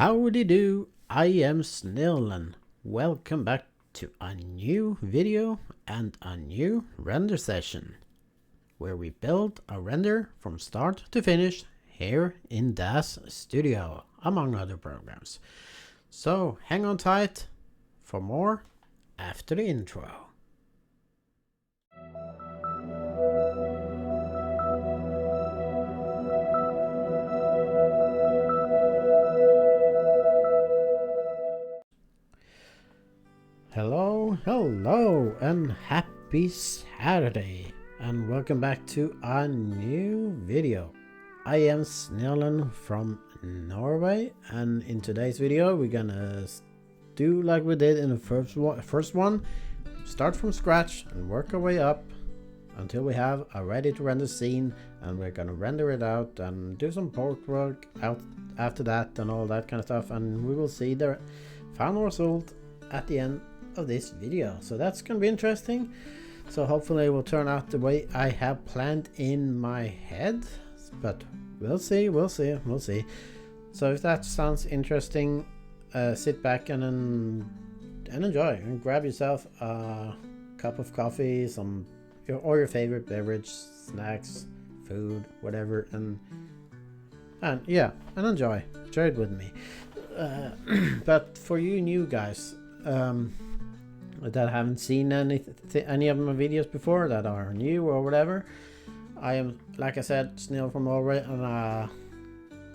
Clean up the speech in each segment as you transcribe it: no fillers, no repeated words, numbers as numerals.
Howdy do, I am Snillen. Welcome back to a new video and a new render session, where we build a render from start to finish here in DAS Studio, among other programs. So hang on tight for more after the intro. Hello, and happy Saturday, and welcome back to a new video. I am Snillen from Norway, and in today's video we're gonna do like we did in the first one, start from scratch and work our way up until we have a ready to render scene, and we're gonna render it out and do some port work out after that and all that kind of stuff, and we will see the final result at the end of this video. So that's gonna be interesting. So hopefully it will turn out the way I have planned in my head, but we'll see. So if that sounds interesting, sit back and enjoy and grab yourself a cup of coffee, or your favorite beverage, snacks, food, whatever, and enjoy it with me. But for you new guys that haven't seen any of my videos before, that are new or whatever, I am, like I said, Snil from Norway,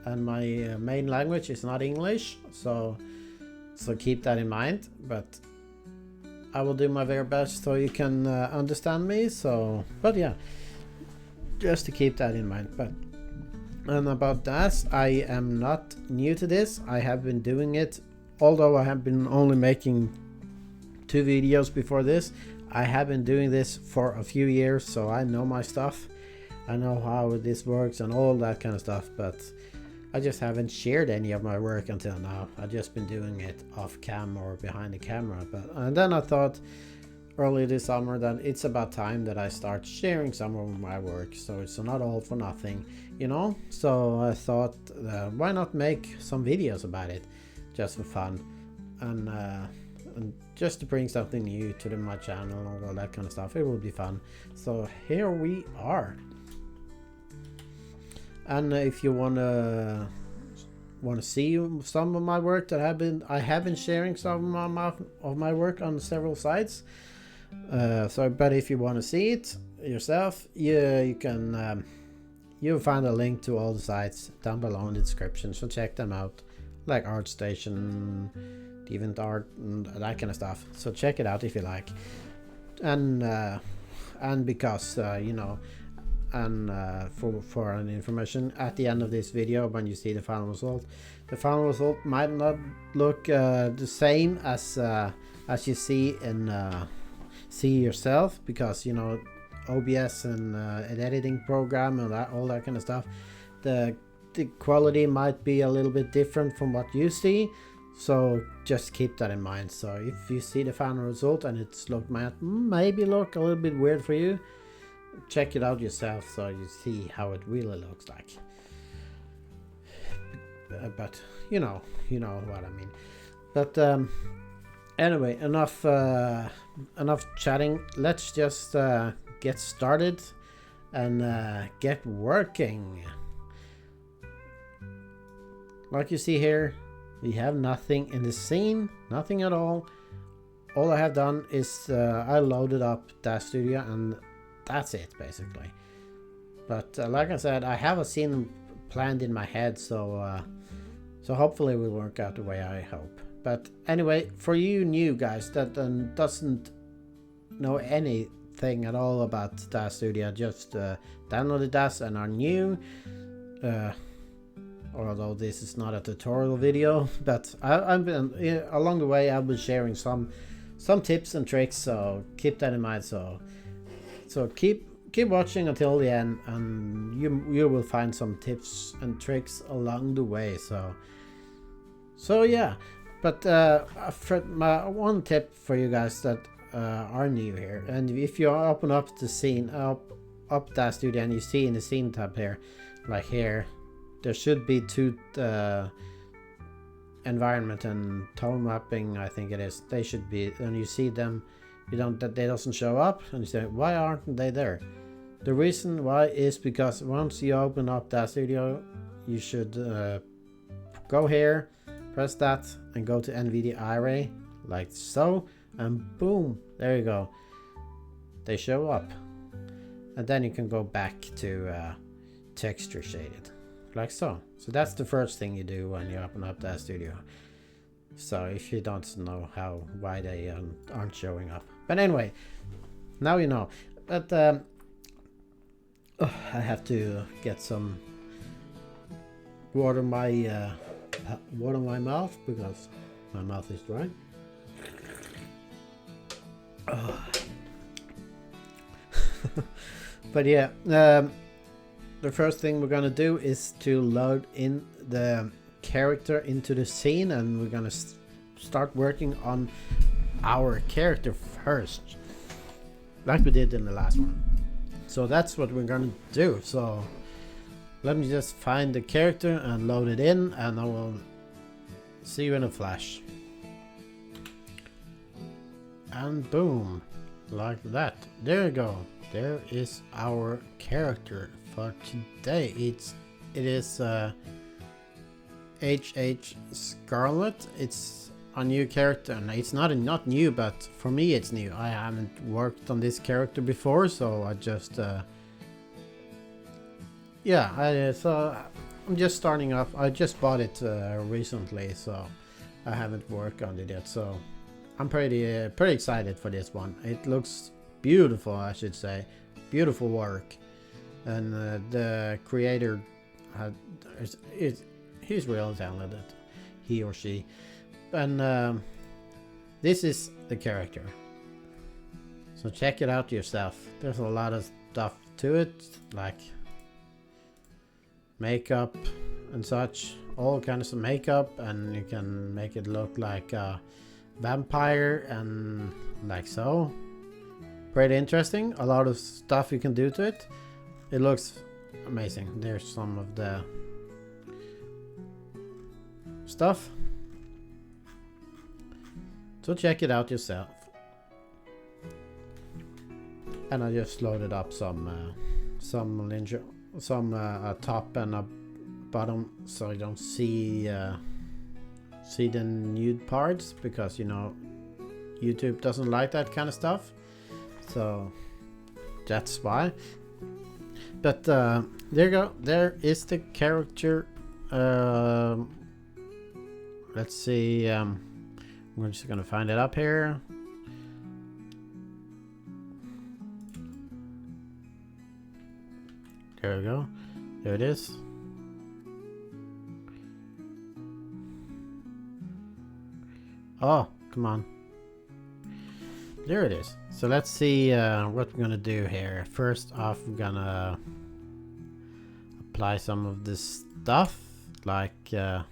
and my main language is not English, so keep that in mind. But I will do my very best so you can understand me. But yeah, just to keep that in mind. And about that, I am not new to this. I have been doing it, although I have been only making 2 videos before this. I have been doing this for a few years, so I know my stuff. I know how this works and all that kind of stuff, but I just haven't shared any of my work until now. I've just been doing it off cam or behind the camera. And then I thought early this summer that it's about time that I start sharing some of my work, so it's not all for nothing, you know. So I thought, why not make some videos about it, just for fun, and just to bring something new to my channel and all that kind of stuff. It will be fun. So here we are. And if you wanna see some of my work that I have been sharing some of my work on several sites. But if you want to see it yourself, you can you'll find a link to all the sites down below in the description, so check them out, like Artstation, Deviantart, and that kind of stuff. So check it out if you like. And because you know, and for an information, at the end of this video, when you see the final result might not look the same as you see yourself, because you know, OBS and an editing program and all that kind of stuff, the quality might be a little bit different from what you see. So just keep that in mind. So if you see the final result and might maybe look a little bit weird for you, check it out yourself so you see how it really looks like. But you know what I mean. But anyway, enough chatting. Let's just get started and get working. Like you see here, we have nothing in the scene, nothing at all. All I have done is I loaded up DAS Studio, and that's it basically. But like I said, I have a scene planned in my head, so hopefully it will work out the way I hope. But anyway, for you new guys that doesn't know anything at all about DAS Studio, just downloaded DAS and are new, although this is not a tutorial video, but I've been along the way, I've been sharing some tips and tricks, so keep that in mind. So keep watching until the end, and you will find some tips and tricks along the way. So yeah. But my one tip for you guys that are new here, and if you open up the scene, up DAS Studio, and you see in the scene tab here, like here, there should be two environment and tone mapping, I think it is, they should be, when you see them, you don't, that they doesn't show up, and you say, why aren't they there? The reason why is because once you open up that studio, you should go here, press that, and go to NVIDIA Array, like so, and boom, there you go. They show up. And then you can go back to texture shaded, like so. So that's the first thing you do when you open up that studio. So if you don't know why they aren't showing up. But anyway, now you know. But I have to get some water my mouth because my mouth is dry. But yeah, the first thing we're gonna do is to load in the character into the scene, and we're gonna start working on our character first, like we did in the last one. So that's what we're gonna do. So let me just find the character and load it in, and I will see you in a flash. And boom, like that. There you go. There is our character for today. It is HH Scarlet. It's a new character, and it's not new, but for me it's new. I haven't worked on this character before, so I just so I'm just starting off. I just bought it recently, so I haven't worked on it yet. So I'm pretty excited for this one. It looks beautiful, I should say. Beautiful work, and the creator he's real talented, he or she. And this is the character, so check it out yourself. There's a lot of stuff to it, like makeup and such, all kinds of makeup, and you can make it look like a vampire and like so. Pretty interesting. A lot of stuff you can do to it. It looks amazing. There's some of the stuff, so check it out yourself. And I just loaded up some top and a bottom, so you don't see the nude parts, because you know YouTube doesn't like that kind of stuff. So that's why. But there you go. There is the character. Let's see. We're just gonna find it up here. There we go. There it is. Oh, come on. There it is. So let's see what we're gonna do here. First off, we're gonna apply some of this stuff, like I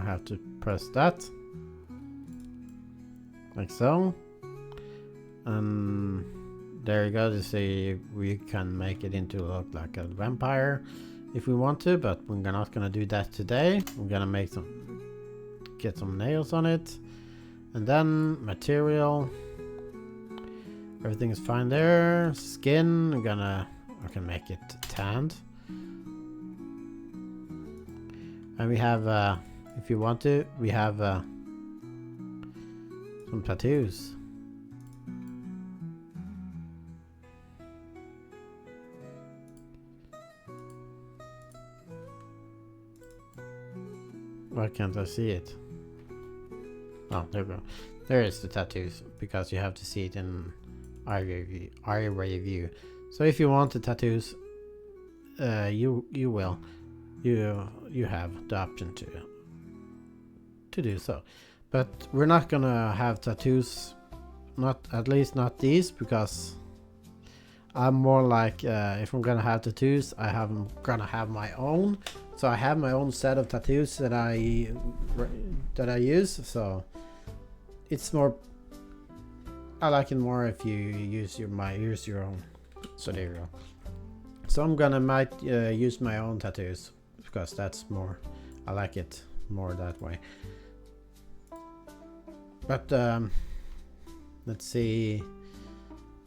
have to press that, like so, and there you go. To see, we can make it into look like a vampire if we want to, but we're not gonna do that today. We're gonna get some nails on it, and then material. Everything is fine there. Skin, I can make it tanned. And we have, if you want to, we have some tattoos. Why can't I see it? Oh, there we go. There is the tattoos, because you have to see it in array view. So if you want the tattoos, you will. You have the option to do so. But we're not gonna have tattoos, at least not these, because I'm more like, if I'm gonna have tattoos, I'm gonna have my own. So I have my own set of tattoos that I use. So it's more, I like it more if you use your own. So there you go. So I'm gonna might use my own tattoos because that's more, I like it more that way. But let's see,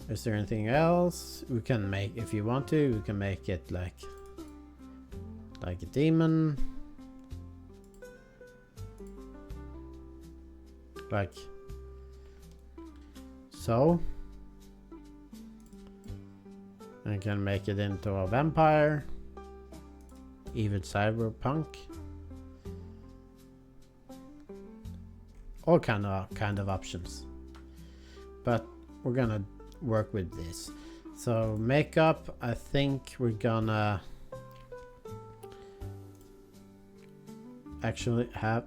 is there anything else we can make? If you want to, we can make it like a demon, like so. I can make it into a vampire, even cyberpunk, all kind of options. But we're gonna work with this. So makeup, I think we're gonna actually have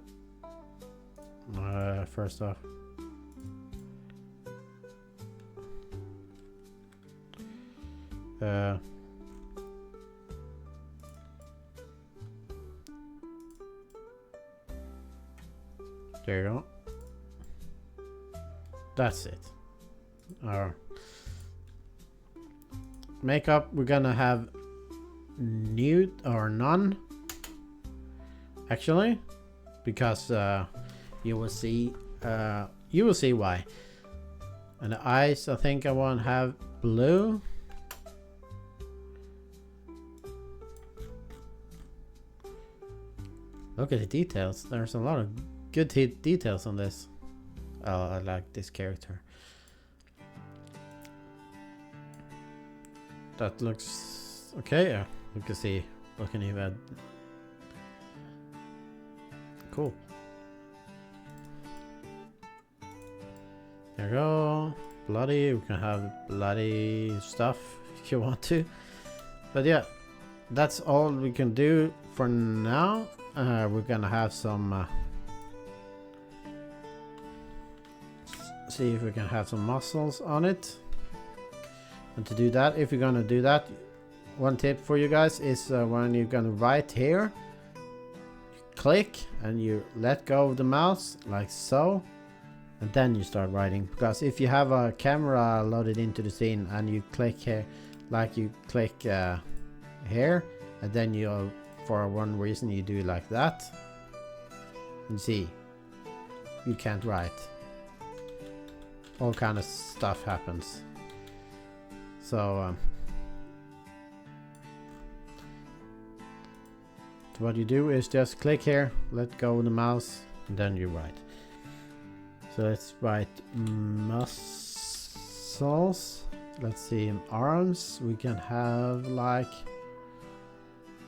first off, there you go. That's it. Our makeup, we're gonna have nude or none, actually, because you will see why. And the eyes, I think I want to have blue. Look at the details. There's a lot of good details on this. Oh, I like this character. That looks okay. Yeah, you can see. What can you add? Cool. There you go. Bloody. We can have bloody stuff if you want to. But yeah, that's all we can do for now. We're gonna have some see if we can have some muscles on it. And to do that, if you're gonna do that, one tip for you guys is when you're gonna write here, you click and you let go of the mouse like so, and then you start writing. Because if you have a camera loaded into the scene and you click here, like you click here, and then you for one reason you do like that, and see, you can't write. All kind of stuff happens. So what you do is just click here, let go of the mouse, and then you write. So let's write muscles. Let's see, arms. We can have like,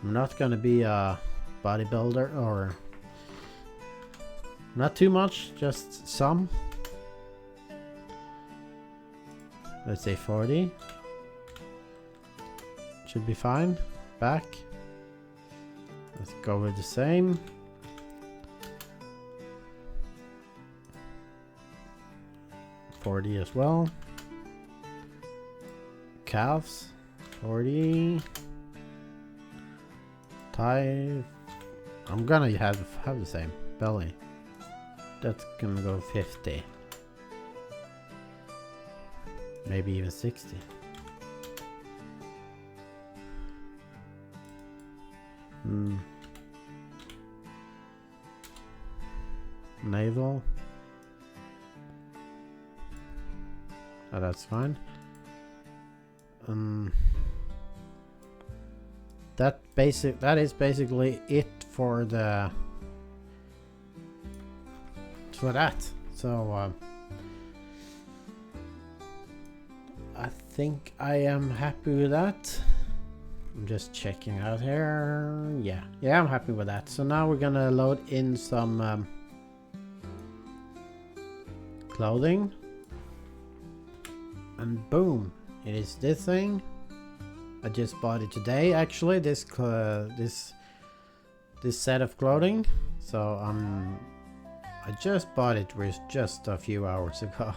I'm not gonna be a bodybuilder, or not too much, just some. Let's say 40. Should be fine. Back. Let's go with the same. $40 as well. Calves. 40. Thigh. I'm gonna have the same. Belly. That's gonna go 50. Maybe even 60. Navel. Oh, that's fine. That is basically it for the that. So I think I am happy with that. I'm just checking out here. Yeah, I'm happy with that. So now we're gonna load in some clothing, and boom, it is this thing. I just bought it today, actually. This set of clothing. So I just bought it with just a few hours ago.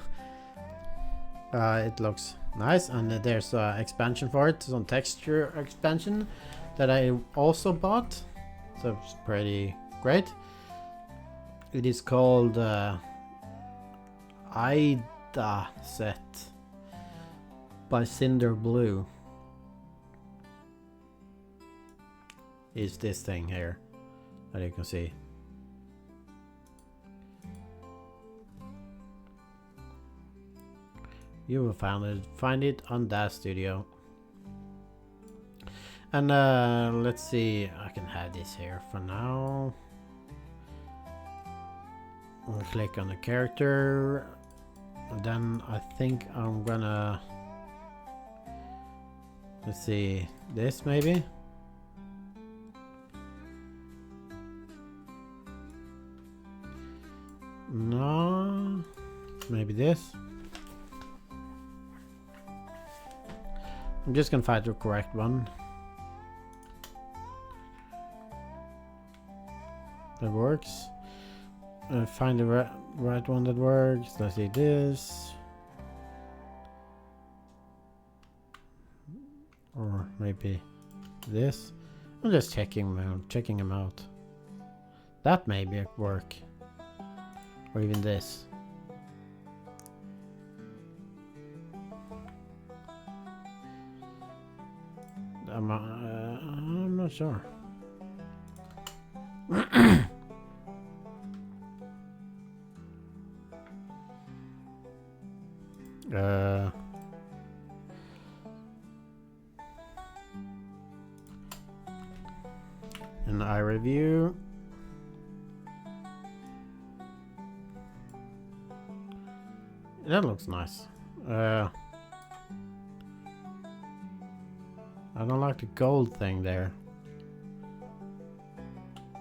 It looks nice, and there's expansion for it, some texture expansion that I also bought, so it's pretty great. It is called Ida set by Cinder Blue. is this thing here that you can see. You will find it on that studio. And let's see, I can have this here for now. I'll click on the character. And then I think I'm gonna, let's see, this maybe. No, maybe this. I'm just gonna find the correct one. That works. Find the right one that works. Let's see this. Or maybe this. I'm just checking them out. That may be work. Or even this. I'm not sure. An eye review. That looks nice. I don't like the gold thing there.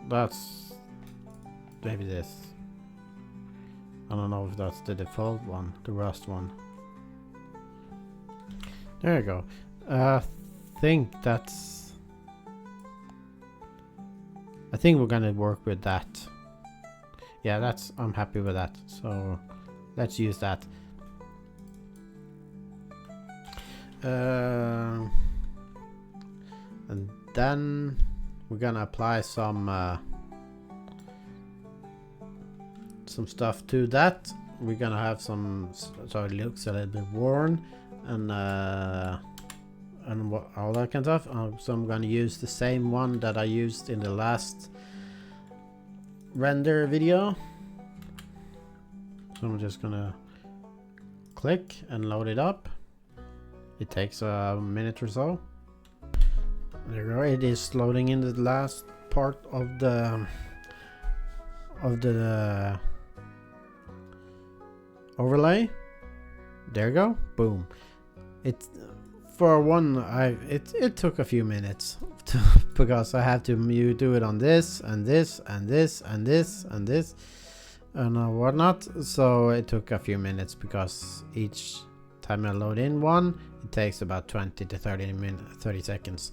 That's maybe this. I don't know if that's the default one, the rust one. There you go. I think we're gonna work with that. Yeah, I'm happy with that. So let's use that. And then we're gonna apply some stuff to that. We're gonna have some, so it looks a little bit worn, and what all that kind of stuff. So I'm gonna use the same one that I used in the last render video. So I'm just gonna click and load it up. It takes a minute or so. There you go. It is loading in the last part of the overlay. There you go. Boom. It took a few minutes because I had to do it on this and this and this and this and this and whatnot. So it took a few minutes because each time I load in one, it takes about 20 to 30 seconds.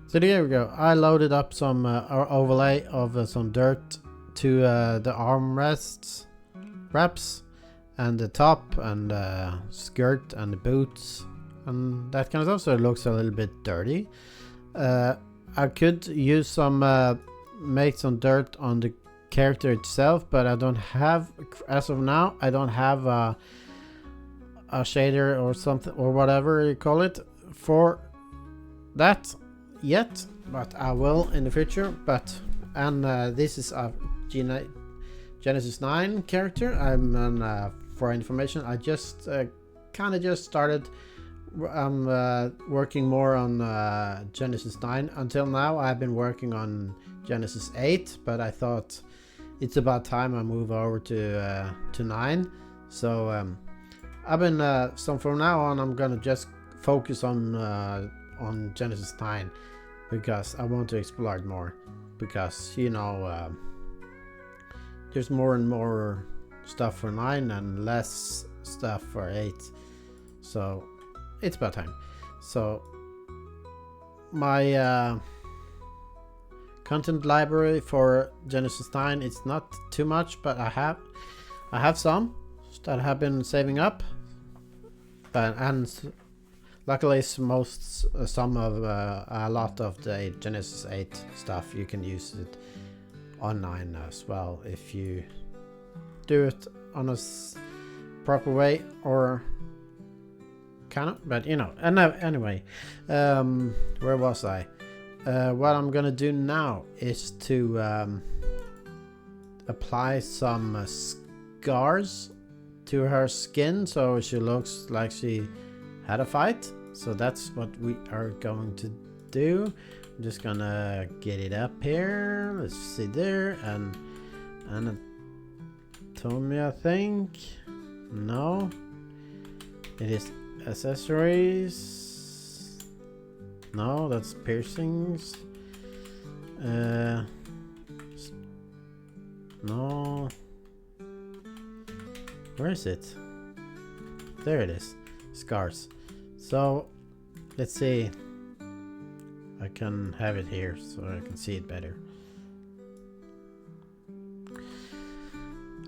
So there we go. I loaded up some overlay of some dirt to the armrests, wraps, and the top and skirt and the boots and that kind of stuff. So it looks a little bit dirty. I could use some make some dirt on the character itself, but I don't have, as of now, I don't have a shader or something or whatever you call it for that yet, but I will in the future. And this is a Genesis 9 character. For information, I just kind of just started. I'm working more on Genesis 9. Until now I've been working on Genesis 8, but I thought it's about time I move over to 9. So I've been so from now on I'm gonna just focus on Genesis 9 because I want to explore it more, because you know there's more and more stuff for 9 and less stuff for 8, so it's about time. So my content library for Genesis 9, it's not too much, but I have some that I have been saving up, and luckily some of a lot of the Genesis 8 stuff you can use it on 9 as well if you do it on a proper way, or kind of, but you know. And anyway, where was I? what I'm gonna do now is to apply some scars to her skin so she looks like she had a fight. So that's what we are going to do. I'm just gonna get it up here. Let's see there, and anatomy, I think. No, it is accessories. No, that's piercings. No. Where is it? There it is. Scars. So let's see. I can have it here so I can see it better.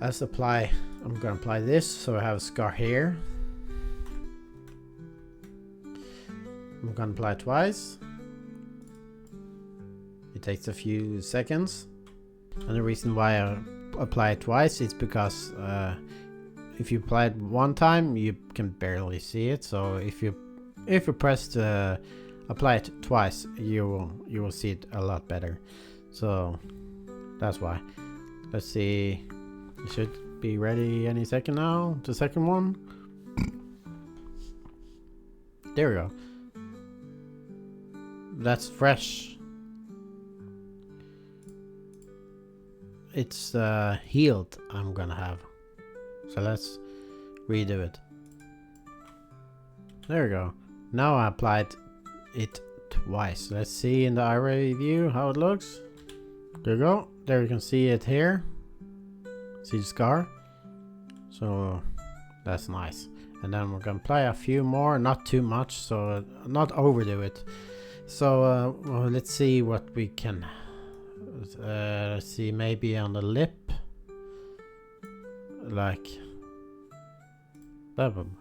Let's apply. I'm gonna apply this so I have a scar here. I'm gonna apply it twice. It takes a few seconds. And the reason why I apply it twice is because if you apply it one time, you can barely see it. So if you press apply it twice, you will see it a lot better. So that's why. Let's see. It should be ready any second now. The second one. There we go. That's fresh. It's healed. I'm gonna have. So let's redo it. There we go. Now I applied it twice. Let's see in the array view how it looks. There you go. There you can see it here. See the scar? So that's nice. And then we're gonna apply a few more, not too much, so not overdo it. So well, let's see what we can. Let's see, maybe on the lip, like that one.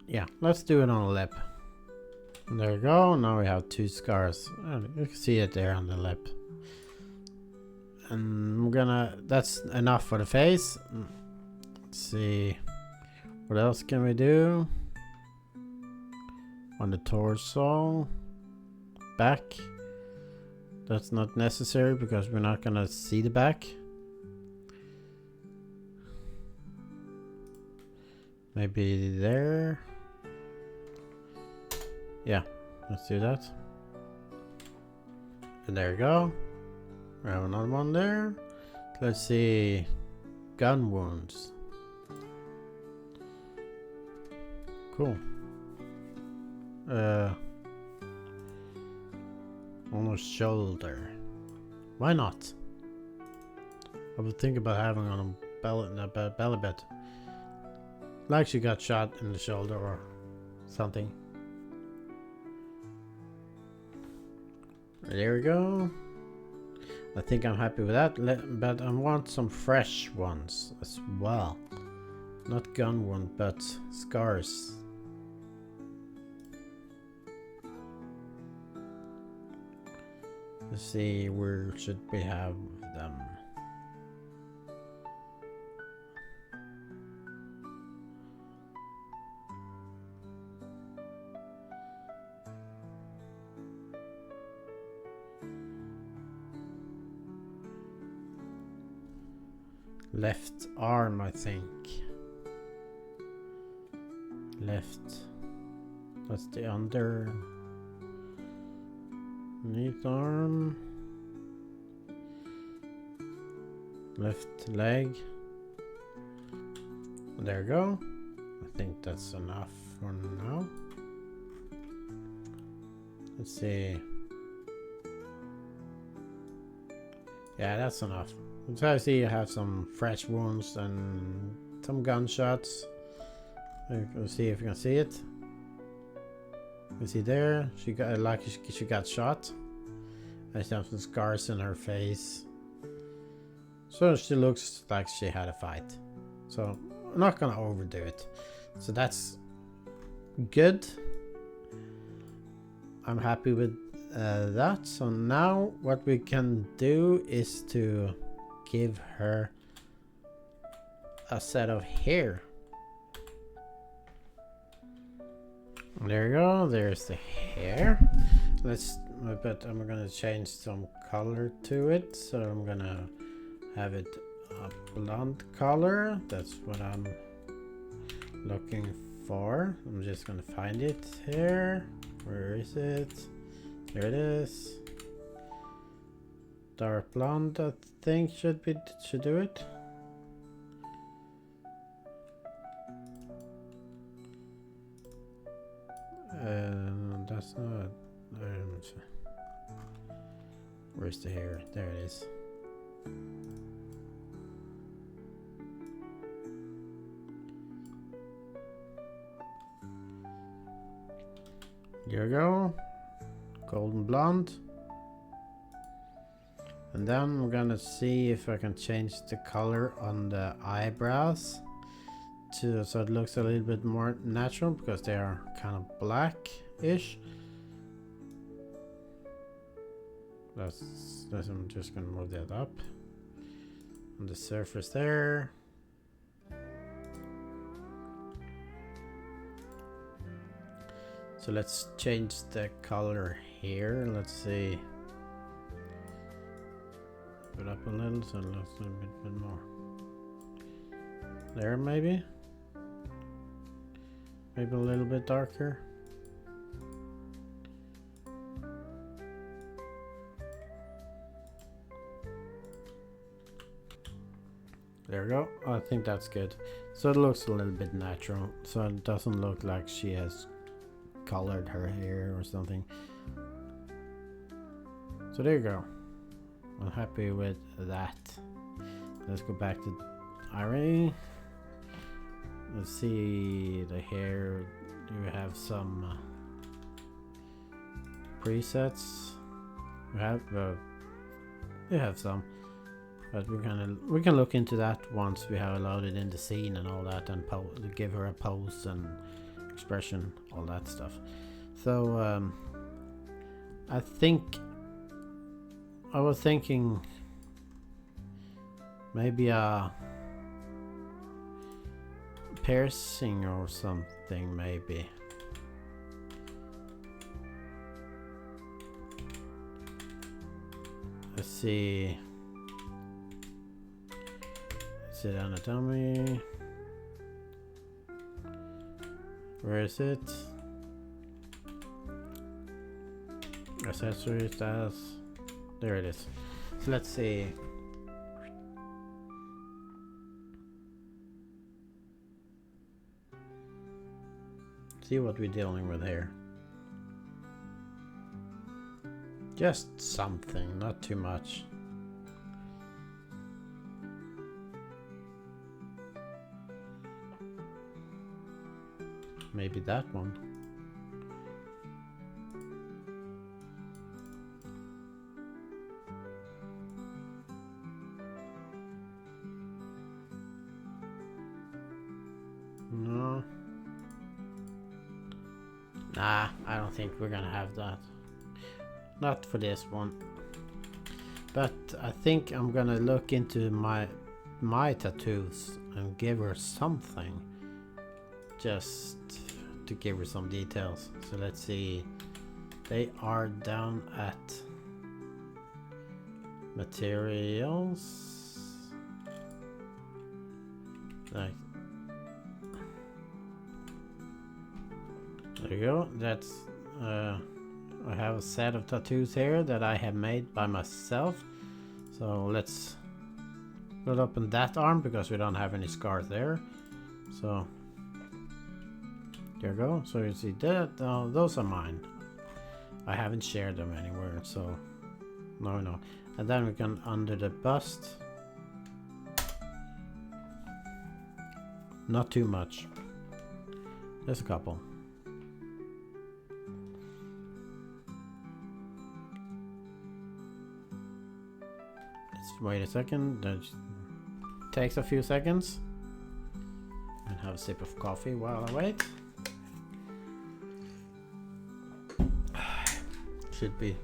Yeah, let's do it on the lip. And there you go. Now we have two scars. You can see it there on the lip. And I'm gonna. That's enough for the face. Let's see. What else can we do? On the torso, back. That's not necessary because we're not gonna see the back. Maybe there. Yeah, let's do that. And there you go. We have another one there. Let's see. Gun wounds. Cool. On the shoulder. Why not? I would think about having on a belly bit. Like she got shot in the shoulder or something. There we go. I think I'm happy with that. But I want some fresh ones as well. Not gun wound, but scars. Let's see, where should we have them? Left arm, I think. Left. That's the under. Neat arm. Left leg. There you go. I think that's enough for now. Let's see. Yeah, that's enough. So I see you have some fresh wounds and some gunshots. Let's see if you can see it. You see there, she got shot. And she has some scars in her face. So she looks like she had a fight. So I'm not gonna overdo it. So that's good. I'm happy with that. So now what we can do is to give her a set of hair. There you go. There's the hair. But I'm gonna change some color to it. So I'm gonna have it a blonde color. That's what I'm looking for. I'm just gonna find it here. Where is it? There it is. Dark blonde, I think should do it. That's not. Where's the hair? There it is. Here we go. Golden blonde. And then I'm gonna see if I can change the color on the eyebrows so it looks a little bit more natural, because they are kind of black-ish. I'm just gonna move that up on the surface there. So let's change the color here. Let's see. Put up a little so it looks a little bit more. There, maybe. Maybe a little bit darker. There we go. I think that's good. So it looks a little bit natural. So it doesn't look like she has colored her hair or something. So there you go. I'm happy with that. Let's go back to Irony. Let's see the hair. Do we have some presets? We have some, but we can look into that once we have loaded in the scene and all that, and give her a pose and expression, all that stuff. So I think I was thinking maybe a piercing or something, maybe. Let's see. Is it anatomy? Where is it? Accessories, that's... There it is. So let's see. See what we're dealing with here. Just something, not too much. Maybe that one. No. Nah, I don't think we're gonna have that. Not for this one. But I think I'm gonna look into my tattoos and give her something. Just to give her some details. So let's see. They are down at materials. Like, there you go. That's I have a set of tattoos here that I have made by myself. So let's load up in that arm because we don't have any scars there. So there you go. So you see that those are mine. I haven't shared them anywhere, so no. And then we can under the bust. Not too much. Just a couple. Let's wait a second. That takes a few seconds. And have a sip of coffee while I wait. Should be.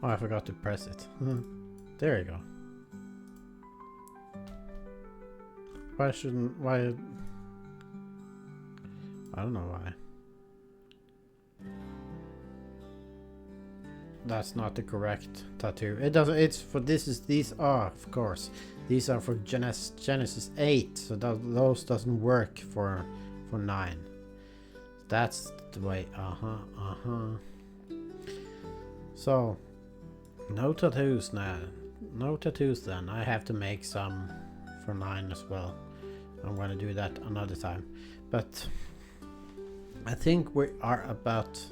Oh, I forgot to press it. There you go. Why? I don't know why. That's not the correct tattoo. It doesn't. It's for these are, of course, these are for Genesis 8. So those doesn't work for 9. That's the way. So no tattoos now. No tattoos then. I have to make some for 9 as well. I'm gonna do that another time. But I think we are about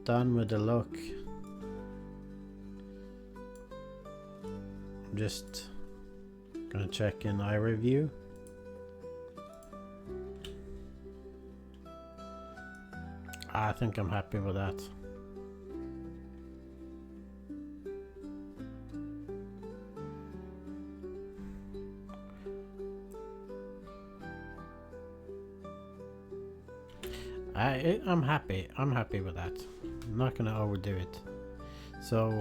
done with the look. I'm just gonna check in iReview. I think I'm happy with that. I'm happy. I'm happy with that. I'm not gonna overdo it. So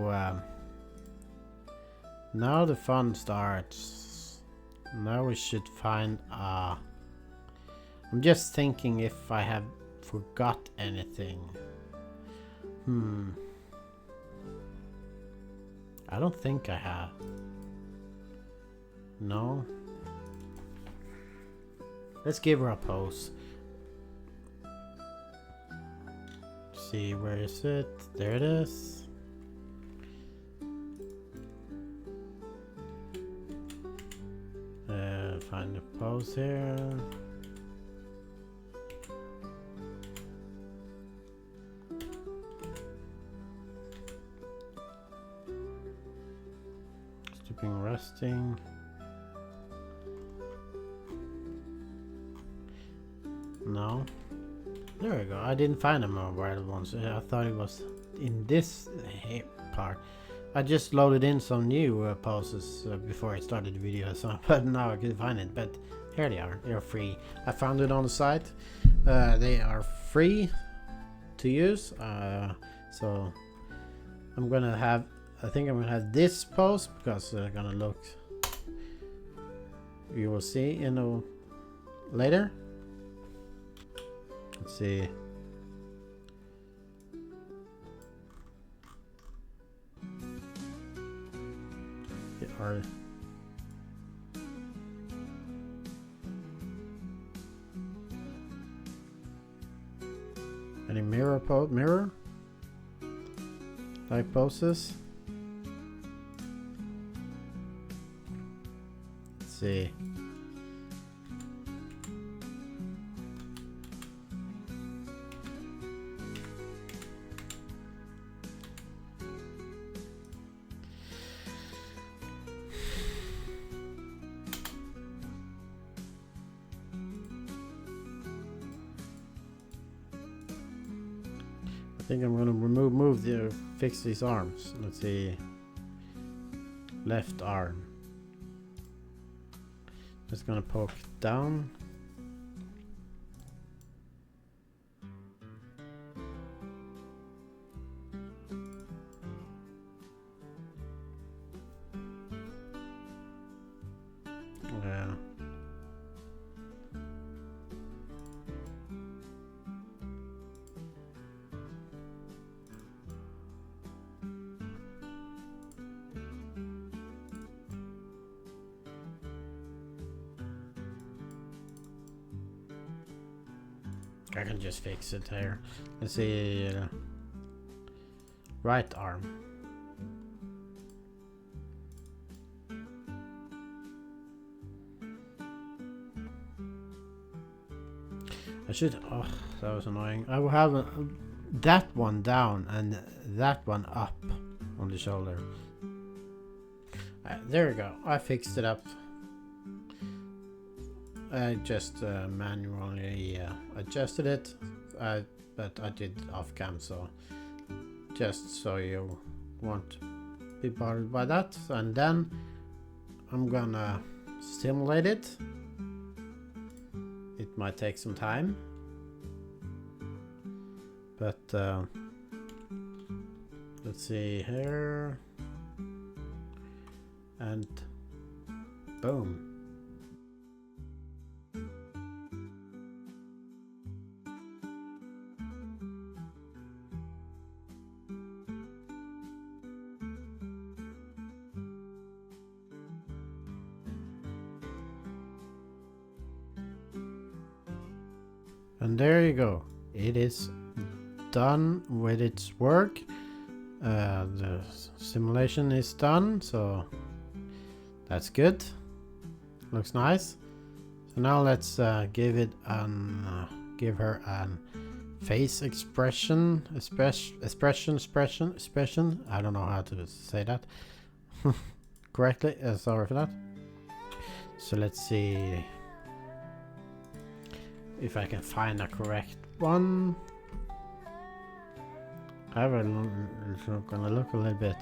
now the fun starts. Now we should find I'm just thinking if I have forgot anything. I don't think I have. No. Let's give her a pose. See, where is it? There it is. Find the pose here. Stooping, resting. No. There we go. I didn't find a more wild ones. I thought it was in this part. I just loaded in some new poses before I started the video, so but now I can find it. But here they are. They're free. I found it on the site. They are free to use. So I'm gonna have. I think I'm gonna have this pose because they're gonna look. You will see, you know, later. Let's see. Are any mirror like poses? Let's see. I think I'm gonna fix these arms. Let's see. Left arm. Just gonna poke down. Yeah. I can just fix it here. Let's see. Right arm. I should. Oh, that was annoying. I will have that one down and that one up on the shoulder. There we go. I fixed it up. I just manually adjusted it, but I did off cam, so just so you won't be bothered by that. And then I'm gonna simulate it. It might take some time, but let's see here, and boom. And there you go. It is done with its work. The simulation is done, so that's good. Looks nice. So now let's give her an face expression. I don't know how to say that correctly. Sorry for that. So let's see if I can find a correct one. I'm gonna look a little bit.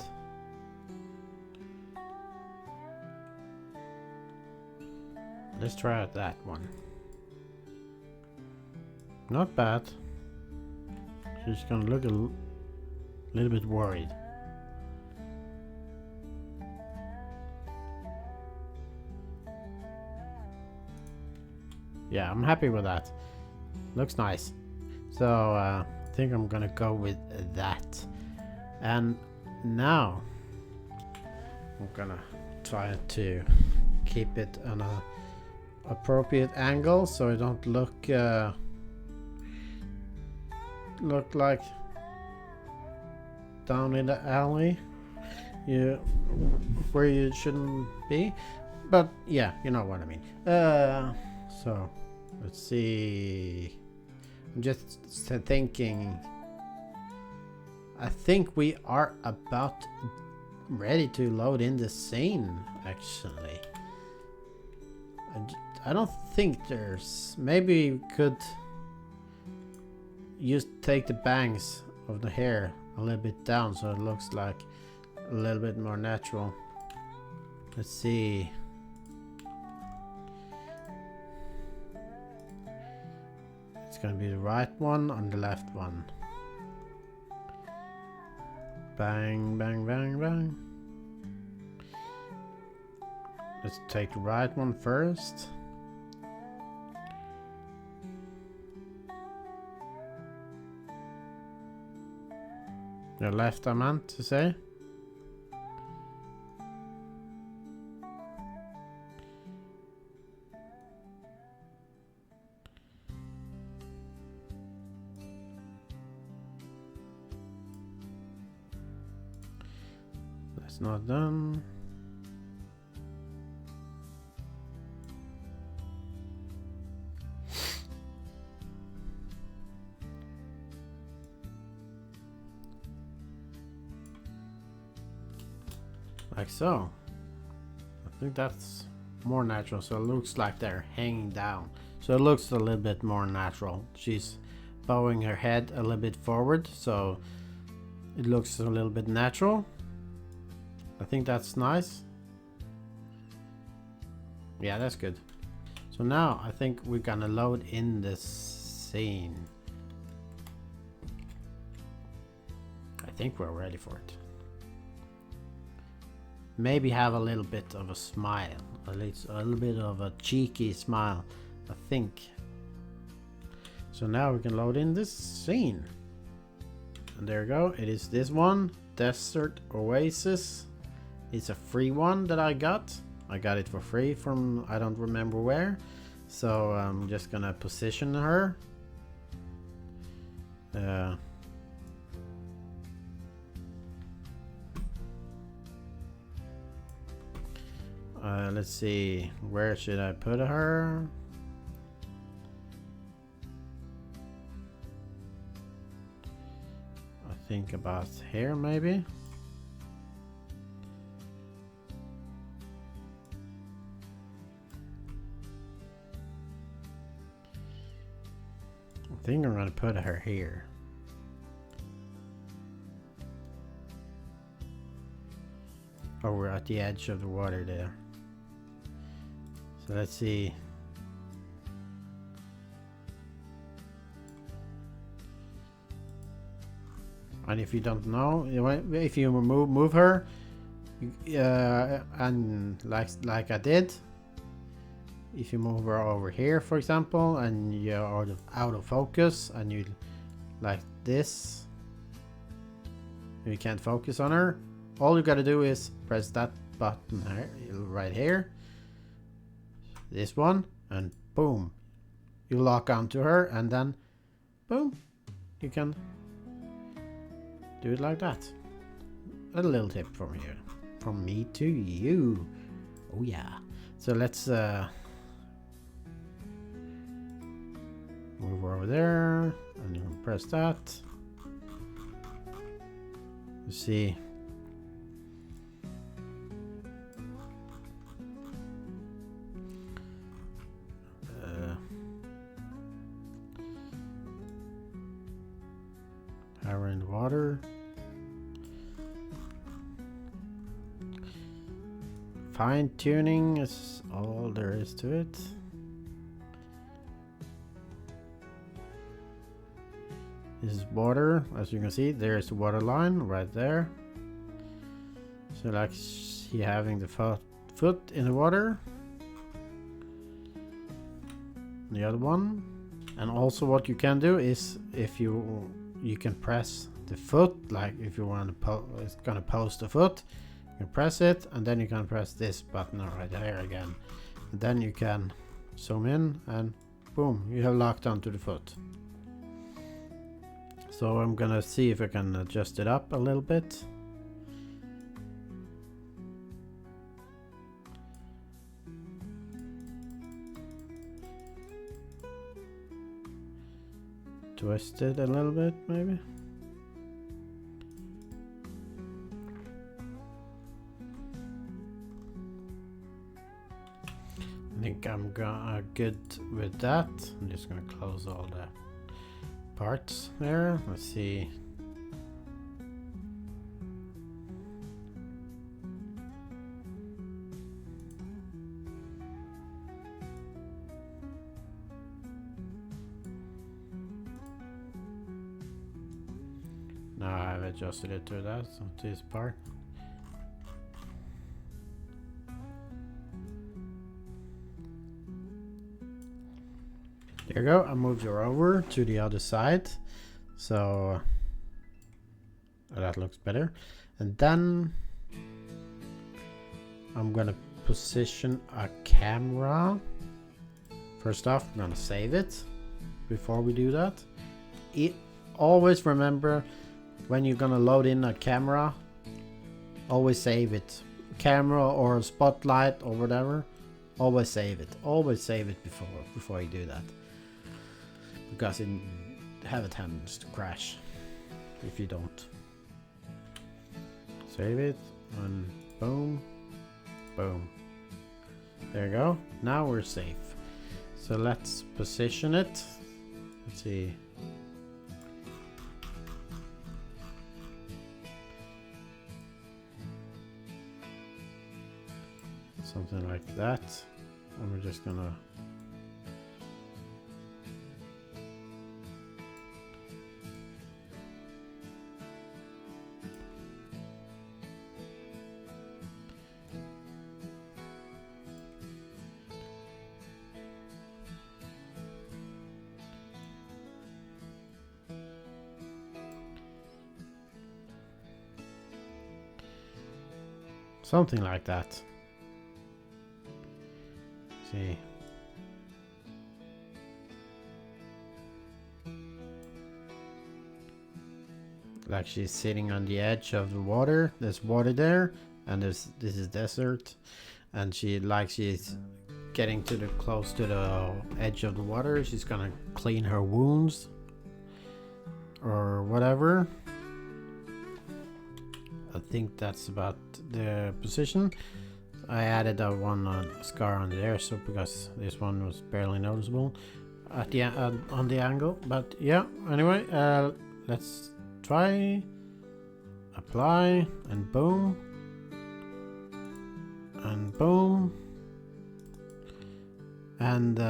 Let's try out that one. Not bad. She's gonna look a little bit worried. Yeah, I'm happy with that. Looks nice. So I think I'm gonna go with that. And now I'm gonna try to keep it on a appropriate angle so it don't look like down in the alley where you shouldn't be, but yeah, you know what I mean. So let's see. I'm just thinking. I think we are about ready to load in the scene, actually. I don't think there's... Maybe we could take the bangs of the hair a little bit down so it looks like a little bit more natural. Let's see. It's gonna be the right one on the left one. Bang, bang, bang, bang. Let's take the right one first. The left, I meant to say. That's not done. Like so. I think that's more natural, so it looks like they're hanging down. So it looks a little bit more natural. She's bowing her head a little bit forward, so it looks a little bit natural. I think that's nice. Yeah, that's good. So now I think we're gonna load in this scene. I think we're ready for it. Maybe have a little bit of a smile, at least a little bit of a cheeky smile, I think. So now we can load in this scene. And there we go, it is this one, Desert Oasis. It's a free one that I got. I got it for free from I don't remember where. So I'm just gonna position her. Let's see, where should I put her? I think about here maybe. I think I'm gonna put her here. Over at the edge of the water there. So let's see. And if you don't know, if you move her, and like I did, if you move her over here, for example, and you're out of focus, and you like this, you can't focus on her. All you gotta do is press that button right here, this one, and boom, you lock onto her, and then boom, you can do it like that. A little tip from here, from me to you. Oh yeah. So let's move over there, and you can press that. You see, power in the water. Fine tuning is all there is to it. This is water, as you can see. There's the water line right there. So like he having the foot in the water. The other one. And also what you can do is, if you can press the foot, like if you want to it's gonna post the foot, you can press it, and then you can press this button right there again, and then you can zoom in, and boom, you have locked onto the foot. So I'm gonna see if I can adjust it up a little bit. Twist it a little bit, maybe. I think I'm good with that. I'm just gonna close all the parts there. Let's see. Now I've adjusted it to that, so to this part. There you go. I moved her over to the other side, so that looks better. And then I'm gonna position a camera. First off, I'm gonna save it. Before we do that, always remember, when you're gonna load in a camera, always save it. Camera or spotlight or whatever, always save it. Always save it before you do that, because it have a tendency to crash if you don't. Save it, and boom, boom. There you go. Now we're safe. So let's position it. Let's see. Something like that. And we're just gonna something like that. See. Like she's sitting on the edge of the water. There's water there, and this is desert, and she's getting close to the edge of the water. She's gonna clean her wounds or whatever. I think that's about the position. I added a one scar on there, so because this one was barely noticeable at the on the angle. But yeah, anyway, let's try, apply, and boom, and boom, and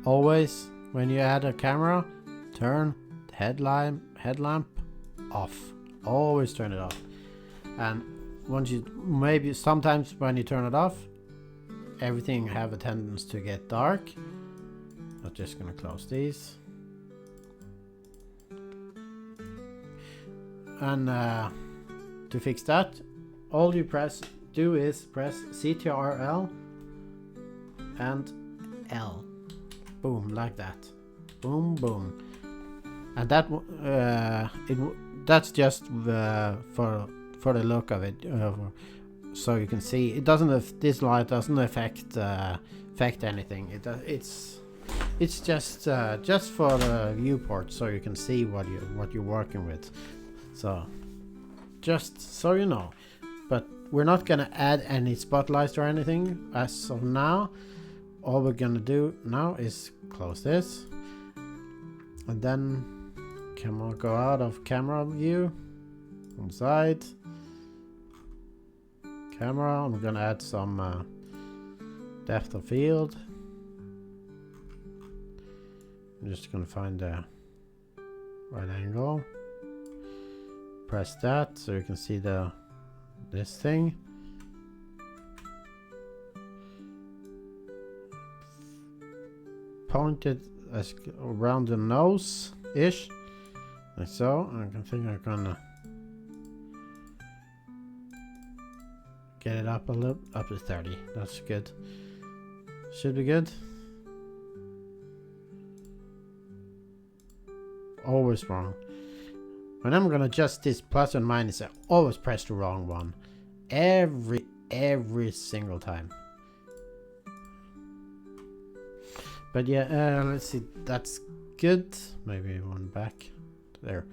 always when you add a camera, turn the headlamp off. Always turn it off. And once you, maybe sometimes when you turn it off, everything have a tendency to get dark. I'm just gonna close these. And to fix that, all you do is press Ctrl and L. boom, like that, boom, boom, and that that's just for the look of it, so you can see it doesn't. This light doesn't affect anything. It's just for the viewport, so you can see what you're working with. So just so you know, but we're not gonna add any spotlights or anything as of now. All we're gonna do now is close this, and then camera go out of camera view, on side, camera. I'm gonna add some depth of field. I'm just gonna find the right angle. Press that so you can see this thing. Point it as around the nose ish, like so. I think I'm gonna get it up a little, up to 30. That's good. Should be good. Always wrong. When I'm gonna adjust this plus and minus, I always press the wrong one. Every single time. But yeah, let's see. That's good. Maybe one back there.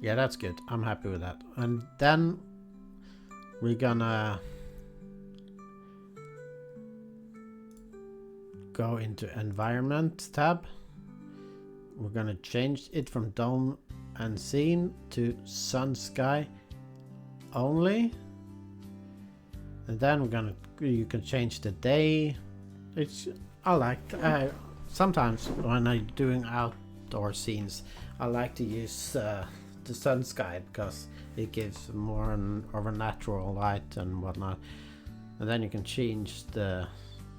Yeah, that's good. I'm happy with that. And then we're gonna go into environment tab. We're gonna change it from dome and scene to sun sky only, and then you can change the day. Sometimes when I'm doing outdoor scenes, I like to use the sun sky because it gives more of a natural light and whatnot. And then you can change the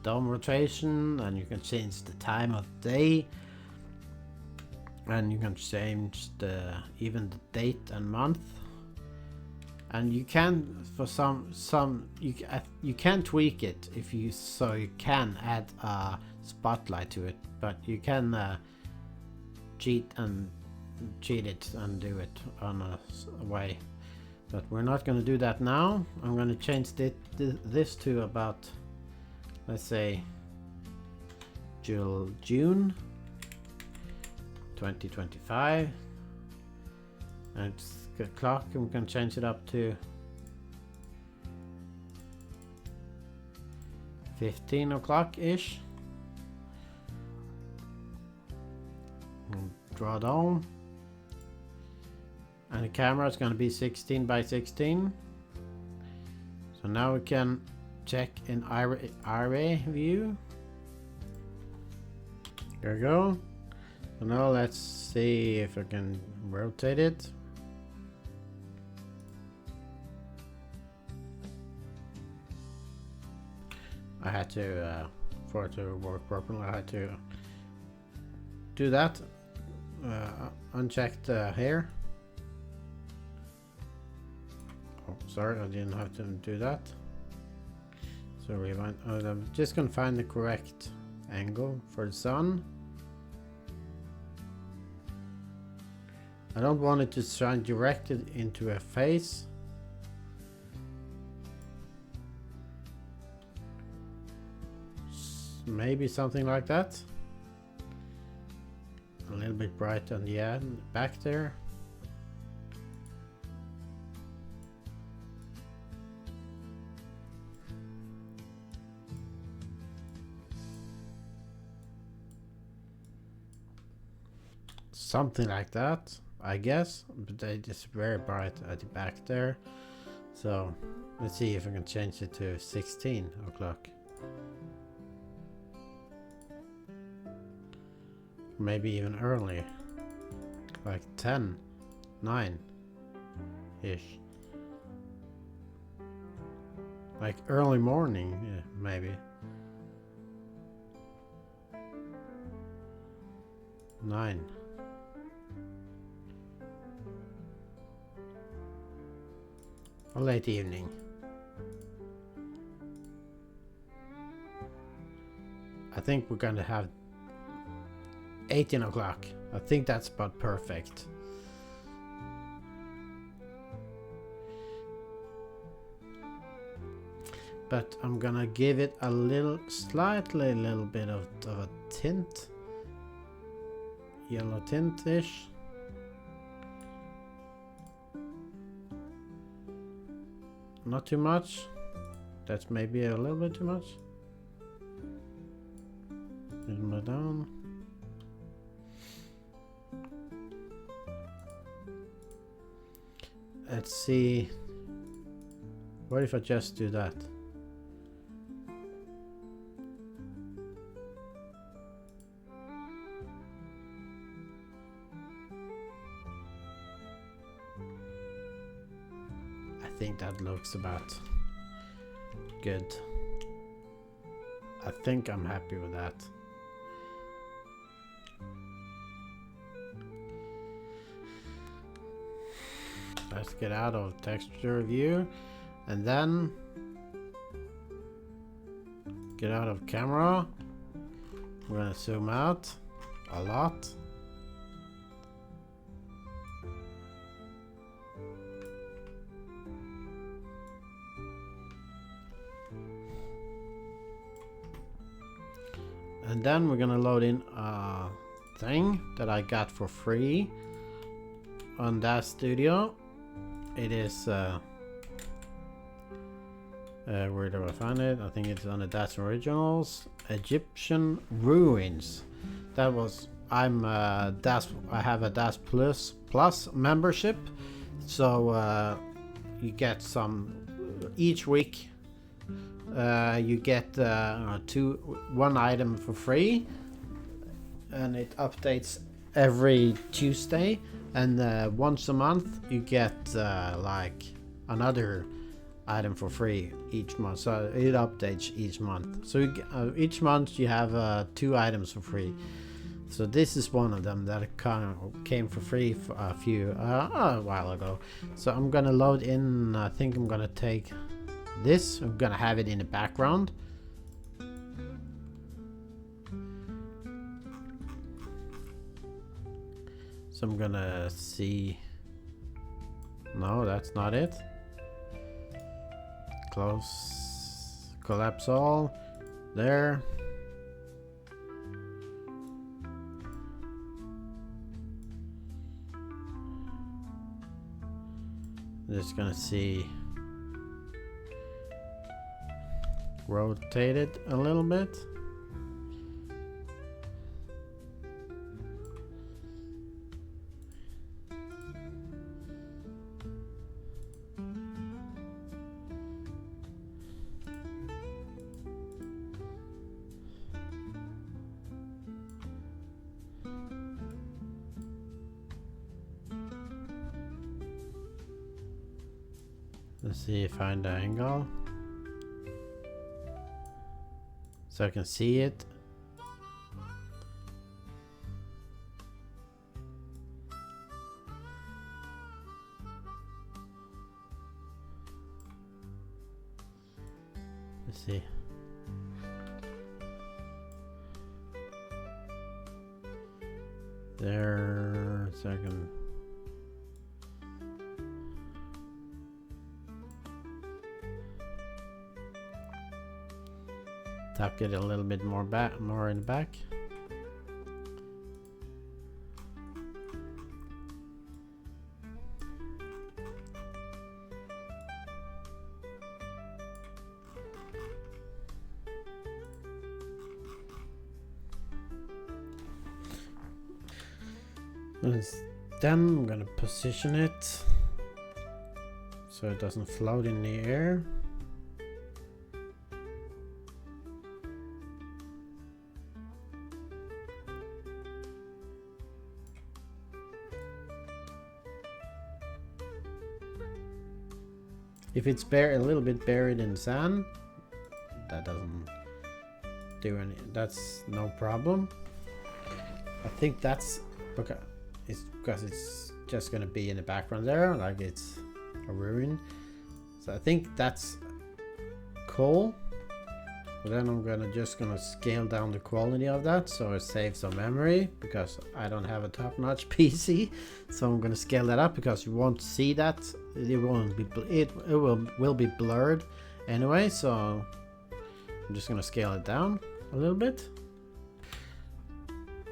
dome rotation, and you can change the time of day, and you can change even the date and month. And you can, for some you can tweak it if you can add a spotlight to it, but you can cheat it and do it on a way. But we're not going to do that now. I'm going to change this to about, let's say, June 2025, and it's the clock, and we can change it up to 15 o'clock ish. Draw down, and the camera is going to be 16 by 16. So now we can check in array view. There we go. So now let's see if I can rotate it. I had to, for it to work properly, I had to do that. Uncheck the hair. Oh, sorry, I didn't have to do that. So rewind. I'm just gonna find the correct angle for the sun. I don't want it to shine directed into a face. Maybe something like that. A little bit bright on the end, back there. Something like that, I guess, but it is very bright at the back there. So let's see if I can change it to 16 o'clock. Maybe even early, like 10, 9 ish, like early morning, yeah, maybe 9. Or late evening. I think we're gonna have 18 o'clock. I think that's about perfect. But I'm gonna give it a little bit of a tint, yellow tint-ish. Not too much. That's maybe a little bit too much. A little bit down. Let's see. What if I just do that? I think that looks about good. I think I'm happy with that. Let's get out of texture view and then get out of camera. We're gonna zoom out a lot. And then we're gonna load in a thing that I got for free on that studio. It is where do I find it? I think it's on the Das Originals. Egyptian Ruins. That was I have a Das Plus membership, so you get some each week. You get one item for free, and it updates every Tuesday, and once a month you get like another item for free each month, so it updates each month. So each month you have 2 items for free. So this is one of them that kind of came for free for a while ago. So I'm gonna load in. I think I'm gonna take this. I'm gonna have it in the background. So I'm gonna see. No, that's not it. Close, collapse all. There. Just gonna see. Rotate it a little bit. Let's see if I find the angle. So I can see it. Let's see. There, so I can. Tuck it a little bit more back, more in the back. Then I'm gonna position it so it doesn't float in the air. If it's a little bit buried in sand, that doesn't do any. That's no problem. I think that's because it's just gonna be in the background there, like it's a ruin. So I think that's cool. then I'm just gonna scale down the quality of that so it saves some memory, because I don't have a top-notch PC. So I'm gonna scale that up because you won't see that. It won't be, it will be blurred anyway. So I'm just gonna scale it down a little bit.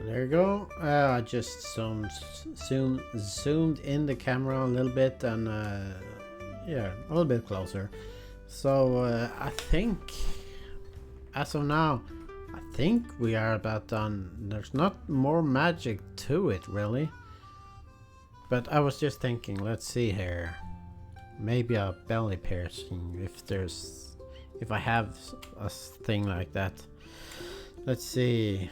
There you go. I just zoomed in the camera a little bit, and yeah, a little bit closer. So I think, as of now, I think we are about done. There's not more magic to it really, but I was just thinking, let's see here, maybe a belly piercing, if I have a thing like that. Let's see.